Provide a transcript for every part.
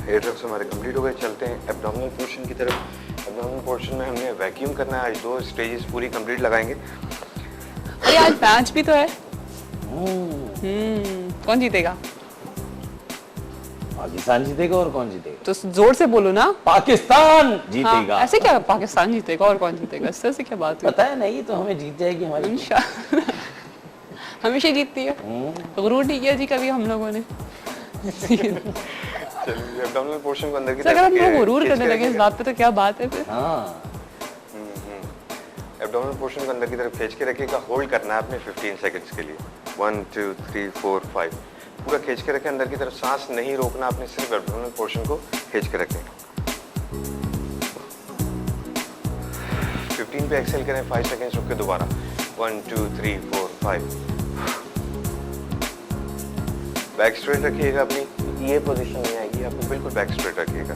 Hair drops हमारे complete हो गए। चलते हैं एब्डोमिनल पोर्शन की तरफ। एब्डोमिनल पोर्शन में हमने वैक्यूम करना है। आज 2 स्टेजेस पूरी कंप्लीट लगाएंगे। अरे आज मैच भी तो है। कौन जीतेगा? पाकिस्तान जीतेगा। और कौन जीतेगा? तो जोर से बोलो ना। पाकिस्तान जीतेगा। हाँ, ऐसे क्या पाकिस्तान जीतेगा और कौन जीतेगा? इससे से क्या बात हुई? पता है नहीं तो हमें जीत जाएगी हमारी। इंशाल्लाह हमेशा जीतती है। गुरूर नहीं किया जी कभी हम लोगों ने। चलिए एब्डोमिनल पोर्शन को अंदर की अगर हम लोग गुरूर करने लगे इस बात पे तो क्या बात है फिर? हाँ, एब्डोमिनल पोर्शन को अंदर की तरफ खींच के रखिएगा। होल्ड करना है आपने 15 सेकंड्स के लिए। 1 2 3 4 5 पूरा खींच के रखें अंदर की तरफ। सांस नहीं रोकना आपने, सिर्फ एब्डोमिनल पोर्शन को खींच के रखें। 15 पे एक्सेल करें। 5 सेकंड्स रुक के दोबारा 1 2 3 4 5। बैक स्ट्रेट रखिएगा अपनी। ये पोजीशन में आएगी आपको, बिल्कुल बैक स्ट्रेट रखिएगा।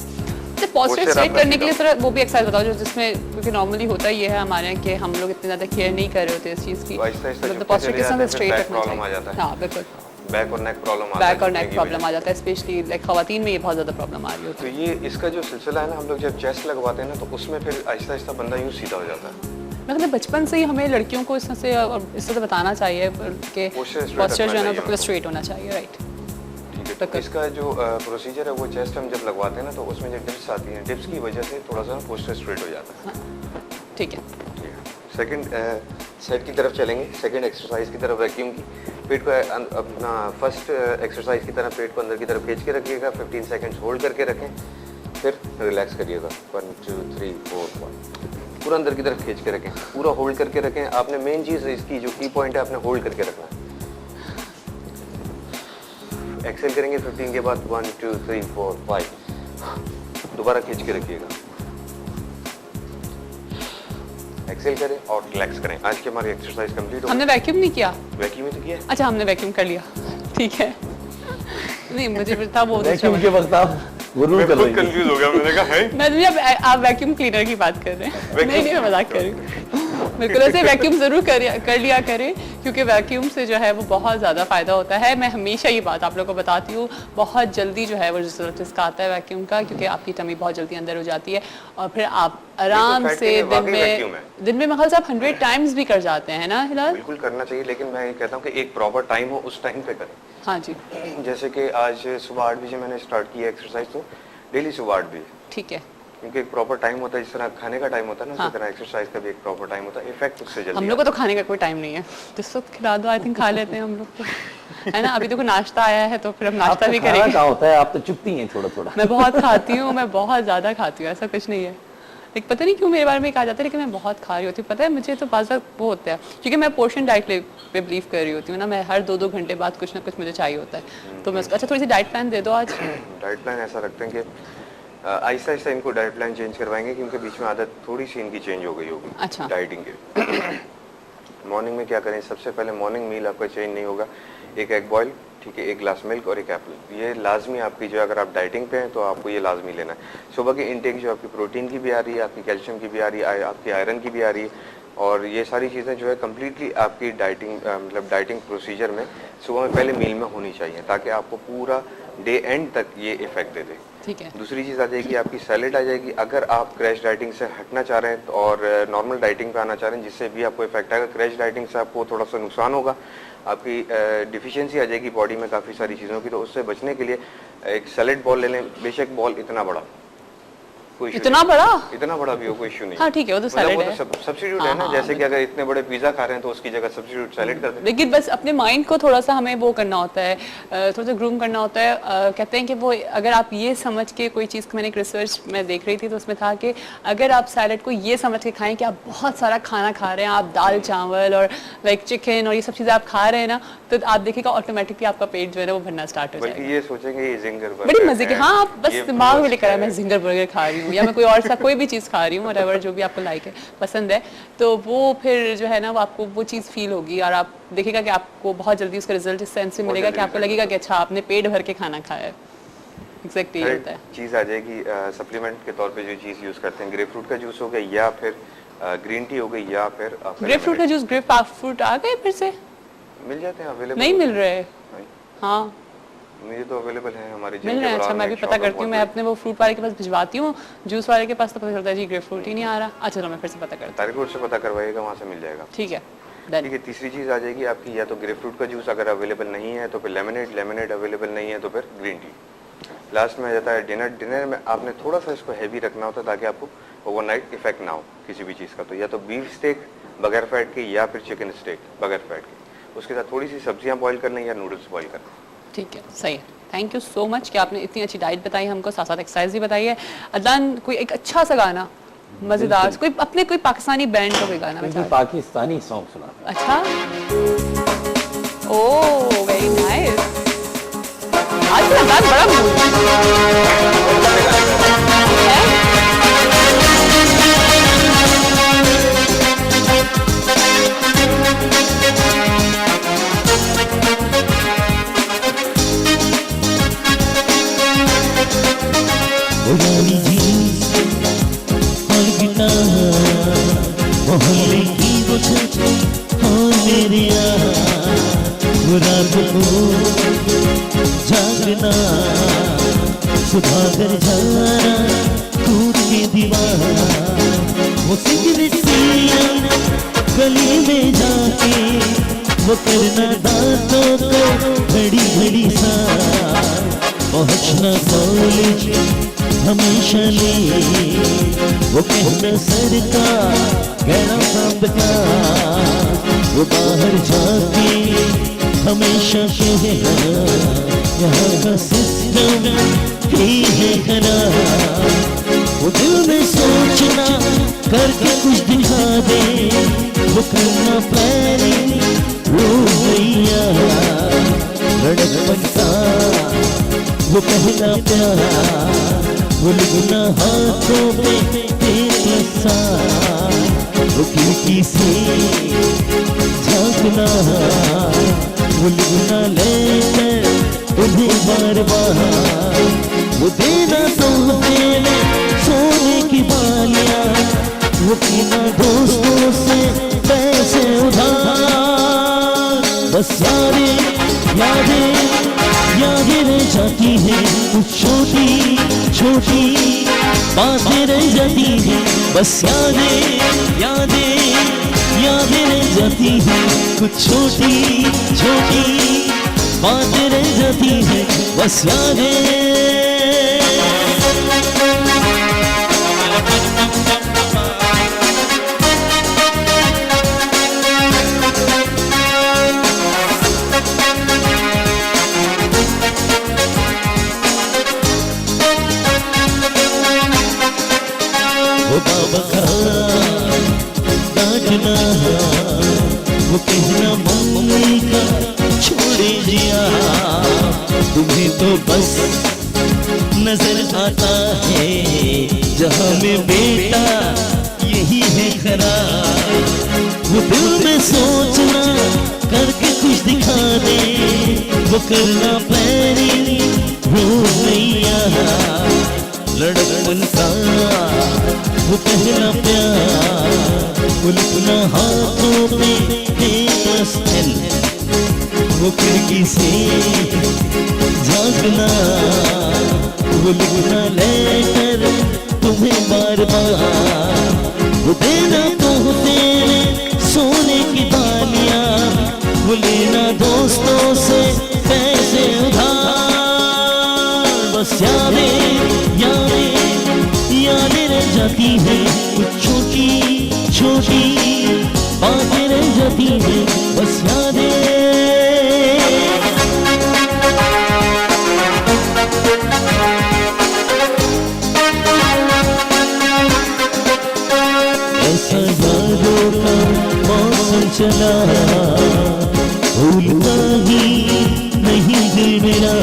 पोस्चर स्ट्रेट करने के लिए थोड़ा वो भी एक्सरसाइज बताओ जो जिसमें, क्योंकि नॉर्मली होता ही है हमारे यहाँ कि हम लोग इतने ज्यादा केयर नहीं कर रहे होते इस चीज की। मतलब पोस्चर के साथ स्ट्रेट रखना चाहिए। हाँ बिल्कुल। बैक और नेक प्रॉब्लम आता है। बैक और नेक प्रॉब्लम आ जाता है, स्पेशली लाइक खवातीन में ये बहुत ज्यादा प्रॉब्लम आ रही होती है। तो ये इसका जो सिलसिला है ना, हम लोग जब चेस्ट लगवाते हैं ना तो उसमें फिर आहिस्ता आहिस्ता बंदा यूँ सीधा हो जाता है। मतलब बचपन से ही हमें लड़कियों को इस तरह से बताना चाहिए कि पोस्चर जो है ना बिल्कुल स्ट्रेट होना चाहिए। राइट। ठीक है। इसका जो प्रोसीजर है वो चेस्ट हम जब लगवाते हैं ना तो उसमें जो डिप्स आती हैं, डिप्स की वजह से थोड़ा सा पोस्चर स्ट्रेट हो जाता है। ठीक है। सेकंड सेट की तरफ चलेंगे। सेकंड एक्सरसाइज की तरफ वैक्यूम की। पेट को अपना फर्स्ट एक्सरसाइज की तरह पेट को अंदर की तरफ खींच के रखिएगा। 15 सेकंड्स होल्ड करके रखें, फिर रिलैक्स करिएगा। 1 2 3 4 5 पूरा अंदर की तरफ खींच के रखें, पूरा होल्ड करके रखें। आपने मेन चीज़ इसकी जो की पॉइंट है आपने होल्ड करके रखना है। एक्सेल करेंगे 15 के बाद 1 2 3 4 5 दोबारा खींच के रखिएगा। एक्सेल करें और रिलैक्स करें। आज की हमारी एक्सरसाइज कंप्लीट हो गई। हमने वैक्यूम नहीं किया। वैक्यूम ही तो किया। अच्छा हमने वैक्यूम कर लिया। ठीक है। नहीं मुझे था वो वैक्यूम के वक्त आप गुरूर कर रही हैं। कंफ्यूज हो गया। मैंने कहा है मैं आप वैक्यूम क्लीनर की बात कर रहे हैं। नहीं मैं मजाक कर रही हूँ। बिल्कुल ऐसे वैक्यूम जरूर कर लिया करें, क्योंकि वैक्यूम से जो है वो बहुत ज़्यादा फ़ायदा होता है। मैं हमेशा ये बात आप लोगों को बताती हूँ, बहुत जल्दी जो है वो रिजल्ट इसका आता है वैक्यूम का, क्योंकि आपकी टमी बहुत जल्दी अंदर हो जाती है और फिर आप आराम से दिन में मखल साहब 100 टाइम्स भी कर जाते हैं ना हिलाल? बिल्कुल करना चाहिए, लेकिन मैं ये कहता हूँ कि एक प्रॉपर टाइम हो, उस टाइम पे करें। हाँ जी। जैसे कि आज सुबह 8 बजे मैंने स्टार्ट किया एक्सरसाइज, तो डेली सुबह 8 बजे। ठीक है। क्योंकि एक प्रॉपर टाइम होता है, जिस तरह खाने का टाइम होता है ना, उसी तरह एक्सरसाइज का भी एक प्रॉपर टाइम होता है। इफेक्ट उससे जल्दी हम लोग को तो खाने का कोई टाइम नहीं है, जिस वक्त खिला दो आई थिंक खा लेते हैं हम लोग तो, है ना। अभी देखो नाश्ता आया है तो फिर हम नाश्ता भी करेंगे। क्या होता है, आप तो चुपती हैं थोड़ा थोड़ा। मैं बहुत खाती हूँ, मैं बहुत ज़्यादा खाती हूँ, ऐसा कुछ नहीं है। लेकिन पता नहीं क्यों मेरे बारे में कहा जाता है, लेकिन मैं बहुत खा रही होती हूँ। पता है मुझे तो बाज़ वो होता है, क्योंकि मैं पोर्शन डाइट पे बिलीव कर रही होती हूँ ना। मैं हर 2-2 घंटे बाद कुछ ना कुछ मुझे चाहिए होता है, तो मैं अच्छा थोड़ी सी डाइट प्लान दे दो आज। डाइट प्लान ऐसा रखते हैं कि आहिस्ता आहिस्ता इनको डाइट प्लान चेंज करवाएंगे, क्योंकि बीच में आदत थोड़ी सी इनकी चेंज हो गई होगी। अच्छा। डाइटिंग के मॉर्निंग में क्या करें? सबसे पहले मॉर्निंग मील आपका चेंज नहीं होगा। एक एग बॉयल, ठीक है, 1 ग्लास मिल्क और 1 एप्पल। ये लाजमी आपकी जो, अगर आप डाइटिंग पे हैं तो आपको ये लाजमी लेना है। सुबह की इंटेक जो आपकी प्रोटीन की भी आ रही है, आपकी कैल्शियम की भी आ रही है, आपकी आयरन की भी आ रही है, और ये सारी चीज़ें जो है कम्प्लीटली आपकी डाइटिंग मतलब डाइटिंग प्रोसीजर में सुबह में पहले मील में होनी चाहिए, ताकि आपको पूरा डे एंड तक ये इफेक्ट दे दे। ठीक है। दूसरी चीज़ आ जाएगी आपकी सैलेड आ जाएगी। अगर आप क्रैश डाइटिंग से हटना चाह रहे हैं और नॉर्मल डाइटिंग पे आना चाह रहे हैं, जिससे भी आपको इफेक्ट आएगा, क्रैश डाइटिंग से आपको थोड़ा सा नुकसान होगा, आपकी डिफिशियंसी आ जाएगी बॉडी में काफ़ी सारी चीज़ों की। तो उससे बचने के लिए एक सैलेड बॉल ले लें, बेशक बॉल इतना बड़ा, कोई इतना बड़ा, इतना बड़ा भी हो कोई इशू नहीं। हाँ ठीक है, वो तो सैलेड है, सब्स्टिट्यूट है ना। जैसे कि अगर इतने बड़े पिज्जा खा रहे हैं तो उसकी जगह सब्स्टिट्यूट सैलेड कर दें। लेकिन बस अपने माइंड को थोड़ा सा हमें वो करना होता है, थोड़ा सा ग्रूम करना होता है। कहते हैं कि वो अगर आप ये समझ के कोई चीज़, मैंने एक रिसर्च में देख रही थी तो उसमें था कि अगर आप सैलेड को ये समझ के खाएं कि आप बहुत सारा खाना खा रहे हैं, आप दाल चावल और लाइक चिकन और ये सब चीज़ें आप खा रहे हैं ना, तो आप देखिएगा ऑटोमेटिकली आपका पेट जो है ना वो भरना स्टार्ट हो जाएगा। ये सोचेंगे ये जिंगर बर्गर, बड़ी मजे की, हाँ आप बस दिमाग में लेकर आए मैं जिंगर बर्गर खा रही हूँ या मैं कोई और सा कोई भी चीज़ खा रही हूँ, व्हाटएवर जो भी आपको लाइक है, पसंद है, तो वो फिर जो है ना वो आपको वो चीज़ फील होगी और आप देखिएगा कि आपको बहुत जल्दी उसका रिजल्ट इस सेंस से मिलेगा कि आपको लगेगा कि अच्छा आपने पेट भर के खाना खाया है। एग्जैक्टली ये होता है। चीज़ आ जाएगी सप्लीमेंट के तौर पे जो चीज़ यूज़ करते हैं, ग्रेप फ्रूट का जूस हो गया या फिर ग्रीन टी हो गई या फिर ग्रेप फ्रूट का जूस, ग्रेप फ्रूट आ गए फिर से मिल जाते हैं, अवेलेबल नहीं मिल रहे। हाँ मुझे तो अवेलेबल है हमारे मिल रहे हैं। अच्छा, मैं भी पता करती हूँ, मैं अपने वो फ्रूट वाले के पास भिजवाती हूँ, जूस वाले के पास तो पता चलता है जी ग्रेप फ्रूट ही नहीं आ रहा। अच्छा चलो मैं फिर से पता करती हूँ। तारीकोट से पता करवाइएगा, वहाँ से मिल जाएगा। ठीक है, ठीक डन। है। तीसरी चीज़ आ जाएगी आपकी, या तो ग्रेप फ्रूट का जूस अगर अवेलेबल नहीं है तो फिर लेमनेड, लेमनेड अवेलेबल नहीं है तो फिर ग्रीन टी। लास्ट में आ जाता है डिनर। डिनर में आपने थोड़ा सा इसको हैवी रखना होता है ताकि आपको ओवरनाइट इफेक्ट ना हो किसी भी चीज़ का। तो या तो बीफ स्टेक बगैर फैट के, या फिर चिकन स्टेक बगैर फैट के, उसके साथ थोड़ी सी सब्जियां बॉईल कर लें या नूडल्स बॉईल कर लें। ठीक है, सही है। थैंक यू सो मच कि आपने इतनी अच्छी डाइट बताई हमको, साथ साथ एक्सरसाइज भी बताई है। अदनान, कोई एक अच्छा सा गाना मजेदार, कोई अपने कोई पाकिस्तानी बैंड का कोई गाना बता। पाकिस्तानी सॉन्ग सुना। अच्छा, ओह वेरी नाइस। आज तो अदनान बड़ा मूड है। पुरानी जीन्स और गिटार, मोहल्ले की वो छत और मेरे यार, रात को जागना, सुबह कर जाना टूट के दीवार, वो सिगरेट पिया गली में जाके, वो करना दांतों को घड़ी घड़ी सा, पहुंचना कॉलेज हमेशा ले, वो कहना सर का गहरा सांप का, वो बाहर जाके हमेशा कहना यहाँ का सिस्टम ही है खराब, वो दिल में सोचना करके कुछ दिखा दे, वो करना प्लानिंग वो भैया लड़कपन का वो पहला प्यार, वो लिखना हाथों पे तेरे साथ, वो खिड़की से झांकना, वो लिखना लेकर उन्हें बार बार, वो देना तो देने सोने की बालियां, वो पीना दोस्तों से पैसे उधार, बस यादें रह जाती है, कुछ छोटी छोटी बातें रह जाती है, बस यादें रह जाती है, कुछ छोटी छोटी बातें रह जाती है, बस यादें। बाबा का डांटना, वो कहना मम्मी का छोड़े जिया, तुम्हें तो बस नजर आता है जहाँ में बेटा यही है खराब, वो दिल में सोचना करके कुछ दिखा दे, वो करना प्लानिंग हो गया लड़कपन का वो पहला प्यार, वो लिखना हाथों पे तेरे, वो खिड़की से झांकना, वो लिखना लेकर तुम्हें बार बार, वो देना तो तेरे सोने की बालियां, वो लेना दोस्तों से पैसे उधार, बस यादें रह जाती है, कुछ छोटी छोटी बातें रह जाती है, बस यादें। ऐसा यादों का मौसम चला, भूलता ही नहीं दिल मेरा,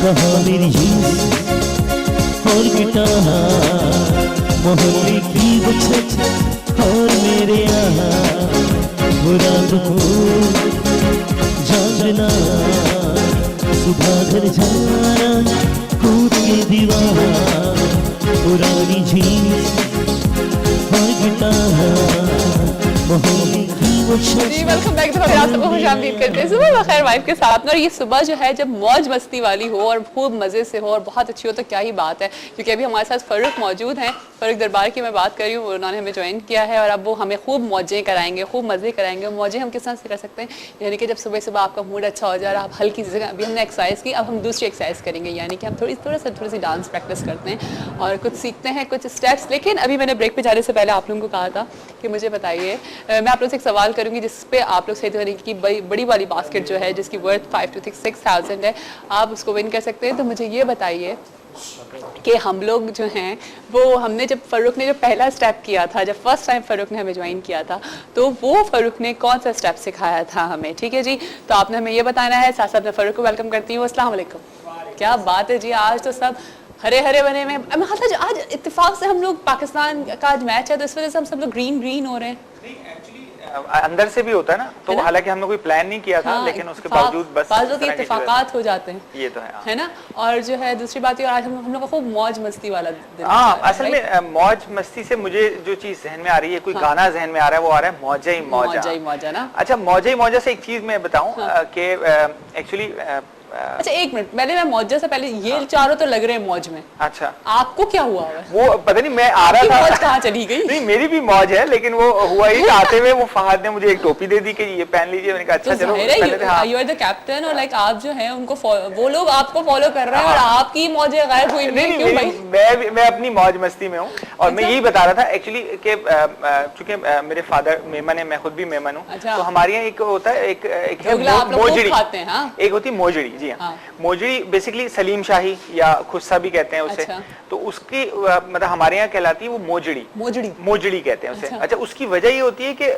कहा मेरी जीन्स और गिटार, मोहल्ले की वो छत और मेरे यहाँ, वो रात को जागना, सुबह घर जाना कूद के दीवार, पुरानी जीन्स और गिटार, मोहल्ले की वो छोटी जी वेलकम बैक तो आप सबको खुशामदीद करते हैं सुबह बखैर वाइफ के साथ में। और ये सुबह जो है जब मौज मस्ती वाली हो और खूब मज़े से हो और बहुत अच्छी हो तो क्या ही बात है, क्योंकि अभी हमारे साथ फ़ारूक मौजूद हैं। फ़ारूक दरबार की मैं बात कर रही हूँ, उन्होंने हमें ज्वाइन किया है और अब वो हमें खूब मौजें कराएंगे, खूब मज़े कराएंगे। मौजें हम किस तरह से कर सकते हैं, यानी कि जब सुबह सुबह आपका मूड अच्छा हो जा रहा है, आप हल्की सी, अभी हमने एक्सरसाइज की, अब हम दूसरी एक्सरसाइज करेंगे, यानी कि हम थोड़ी सी डांस प्रैक्टिस करते हैं और कुछ सीखते हैं, कुछ स्टेप्स। लेकिन अभी मैंने ब्रेक पे जाने से पहले आप लोगों को कहा था कि मुझे बताइए, मैं आप लोगों से एक सवाल करूंगी जिस पे आप लोग सही तरीके की बड़ी वाली बास्केट जो है जिसकी वर्थ 5 to 6,000 है, आप उसको विन कर सकते हैं। तो मुझे ये बताइए कि हम लोग जो हैं वो हमने जब फ़ारूक ने जो पहला स्टेप किया था, जब फर्स्ट टाइम फ़ारूक ने हमें ज्वाइन किया था, तो वो फ़ारूक ने कौन सा स्टेप सिखाया था हमें, ठीक है जी। तो आपने हमें ये बताना है। साथ साथ मैं फ़ारूक को वेलकम करती हूँ। अस्सलाम वालेकुम। क्या बात है जी, आज तो सब हरे हरे बने में, मतलब आज इत्तेफाक से हम लोग, पाकिस्तान का आज मैच है तो इस वजह से हम सब लोग ग्रीन हो रहे हैं। अंदर से भी होता है ना, तो हालांकि हमने कोई प्लान नहीं किया था, लेकिन उसके बावजूद बस इत्तेफाकात हो जाते हैं, ये तो है ना। और जो है दूसरी बात, आज हम लोग को खूब मौज मस्ती वाला दिन। हाँ, असल में मौज मस्ती से मुझे जो चीज जहन में आ रही है, कोई गाना जहन में आ रहा है, वो आ रहा है मौजा ही मौजा ना। अच्छा, मौजा ही मौजा से एक चीज मैं बताऊं कि एक्चुअली अच्छा एक मिनट, पहले मैं मौज से पहले ये चारों तो लग रहे हैं मौज में। अच्छा, आपको क्या हुआ है? वो पता नहीं, मैं आ रहा था, मौज कहाँ चली गई? नहीं, मेरी भी मौज है, लेकिन वो हुआ ही आते हुए वो फहद ने मुझे एक टोपी दे दी कि ये पहन लीजिए। मैंने कहा अच्छा चलो, यू आर द कैप्टन और लाइक आप जो है उनको, वो लोग आपको फॉलो कर रहे हैं और आपकी मौजें गायब हुई। क्यों भाई? मैं अपनी मौज मस्ती में हूँ और मैं यही बता रहा था एक्चुअली कि चूंकि मेरे फादर मेमन है, मैं खुद भी मेमन हूँ, तो हमारे यहाँ एक होता है, एक मोजड़ी, एक होती मोजड़ी। जी हाँ, मोजड़ी बेसिकली सलीम शाही या खुस्सा भी कहते हैं उसे। अच्छा। तो उसकी मतलब हमारे यहाँ कहलाती है वो मोजड़ी कहते हैं उसे। अच्छा, उसकी वजह ये होती है कि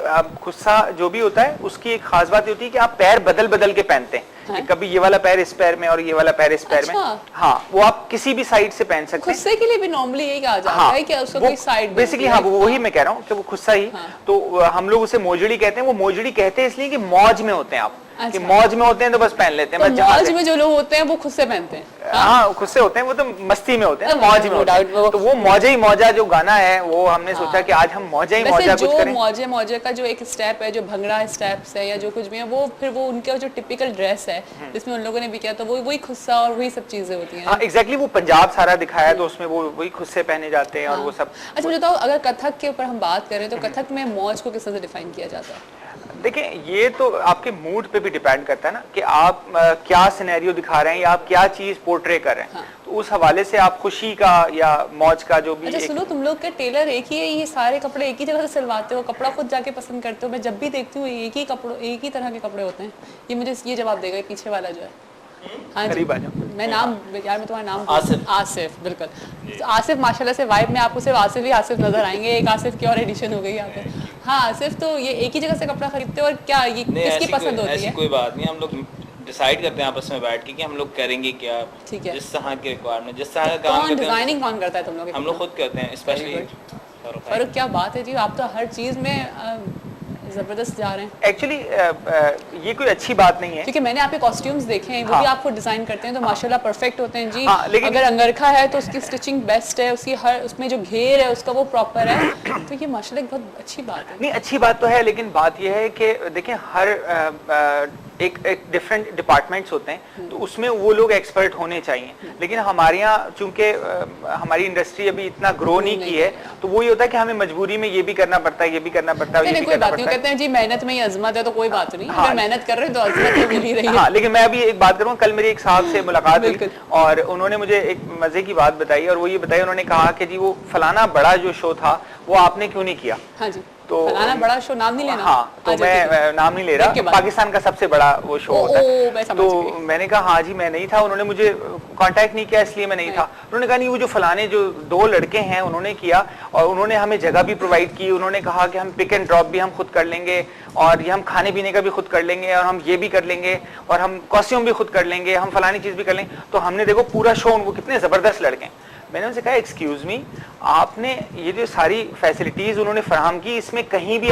खुस्सा जो भी होता है उसकी एक खास बात होती है कि आप पैर बदल के पहनते हैं। हाँ? कभी ये वाला पैर इस पैर में और ये वाला पैर इस पैर में। हाँ, वो आप किसी भी साइड से पहन सकते हैं। खुस्से के लिए भी नॉर्मली यही कहा जाता है कि उसको कोई साइड बेसिकली। हाँ, वही मैं कह रहा हूँ कि वो खुस्सा ही। तो हम लोग उसे मोजड़ी कहते हैं। वो मोजड़ी कहते हैं इसलिए कि मौज में होते हैं आप। अच्छा। कि मौज में होते हैं तो बस पहन लेते हैं। तो मौज में जो लोग होते हैं वो खुद से पहनते हैं। हाँ, खुद से होते हैं, वो तो मस्ती में होते हैं, मौज में होते हैं। तो वो मौजा ही मौजा जो गाना है, वो हमने सोचा कि आज हम मौजा ही मौजा कुछ करें। मौजे का जो एक स्टेप है, जो भंगड़ा स्टेप्स है या जो कुछ भी है, वो फिर वो उनका जो टिपिकल ड्रेस है जिसमें उन लोगों ने भी किया, तो वही खुस्सा और वही सब चीजें होती हैं। हाँ, एग्जैक्टली, वो पंजाब सारा दिखाया है तो उसमें वो वही खुस्से पहने जाते हैं और वो सब। अच्छा, मुझे बताओ, अगर कथक के ऊपर हम बात करें तो कथक में मौज को किस तरह से डिफाइन किया जाता है? देखिए, ये तो आपके मूड पे भी डिपेंड करता है ना कि आप क्या सिनेरियो दिखा रहे हैं या आप क्या चीज पोर्ट्रे कर रहे हैं। हाँ। तो उस हवाले से आप खुशी का या मौज का जो भी। अच्छा सुनो, तुम लोग के टेलर एक ही है, ये सारे कपड़े एक ही जगह से सिलवाते हो, कपड़ा खुद जाके पसंद करते हो? मैं जब भी देखती हूँ एक ही तरह के कपड़े होते हैं। ये मुझे ये जवाब देगा पीछे वाला जो है। हाँ जी, मैं नाम यार, मैं तुम्हारा नाम आसिफ बिल्कुल। आसिफ माशाल्लाह से वाइब में आपको सिर्फ आसिफ नजर आएंगे। एक आसिफ की और एडिशन हो गई यहाँ पे। हाँ आसिफ, तो ये एक ही जगह से कपड़ा खरीदते हो और क्या ये किसकी पसंद होती है? ऐसी कोई बात नहीं, हम लोग डिसाइड करते हैं आपस में बैठ के कि हम लोग करेंगे क्या। ठीक है, जिस तरह के रिक्वायरमेंट, जिस तरह का काम करते हैं। डिजाइनिंग कौन करता है तुम लोग? हम लोग खुद करते हैं, स्पेशली फरूक। क्या बात है जी, आप तो हर चीज में जबरदस्त जा रहे हैं। एक्चुअली ये कोई अच्छी बात नहीं है, क्योंकि मैंने आपके कॉस्ट्यूम्स देखे हैं, वो भी आपको डिजाइन करते हैं तो माशाल्लाह परफेक्ट होते हैं जी। लेकिन अगर अंगरखा है तो उसकी स्टिचिंग बेस्ट है, उसकी उसमें जो घेर है उसका वो प्रॉपर है, तो ये माशाल्लाह बहुत अच्छी बात है। नहीं, अच्छी बात तो है, लेकिन बात ये है कि देखिए हर एक डिफरेंट डिपार्टमेंट्स होते हैं, तो उसमें वो लोग एक्सपर्ट होने चाहिए। लेकिन हमारे यहाँ चूंकि हमारी इंडस्ट्री अभी इतना ग्रो नहीं की है, तो वही होता है कि हमें मजबूरी में ये भी करना पड़ता है, ये भी करना पड़ता है, ये भी करना पड़ता है। कहते हैं जी मेहनत में ही अजमत है, तो कोई बात नहीं। अगर मेहनत कर रहे हैं तो अजमत तो मिल ही रही है। हाँ, लेकिन मैं अभी एक बात करूँ, कल मेरी एक साहब से मुलाकात हुई और उन्होंने मुझे एक मजे की बात बताई और वो ये बताई, उन्होंने कहा कि जी वो फलाना बड़ा जो शो था वो आपने क्यों नहीं किया? हाँ जी, तो फलाना बड़ा शो, नाम नहीं लेना। हाँ, तो मैं नाम नहीं ले रहा, पाकिस्तान का सबसे बड़ा वो शो होता है। तो मैंने कहा हाँ जी मैं नहीं था, उन्होंने मुझे कांटेक्ट नहीं किया इसलिए मैं नहीं था। उन्होंने कहा नहीं, वो जो फलाने जो 2 लड़के हैं उन्होंने किया और उन्होंने हमें जगह भी प्रोवाइड की, उन्होंने कहा कि हम पिक एंड ड्रॉप भी हम खुद कर लेंगे और ये हम खाने पीने का भी खुद कर लेंगे और हम ये भी कर लेंगे और हम कॉस्ट्यूम भी खुद कर लेंगे, हम फलानी चीज भी कर लेंगे। तो हमने देखो पूरा शो, वो कितने जबरदस्त लड़के हैं। मैंने उनसे कहा एक्सक्यूज मी, आपने ये जो सारी फैसिलिटीज उन्होंने फराहम की, इसमें कहीं भी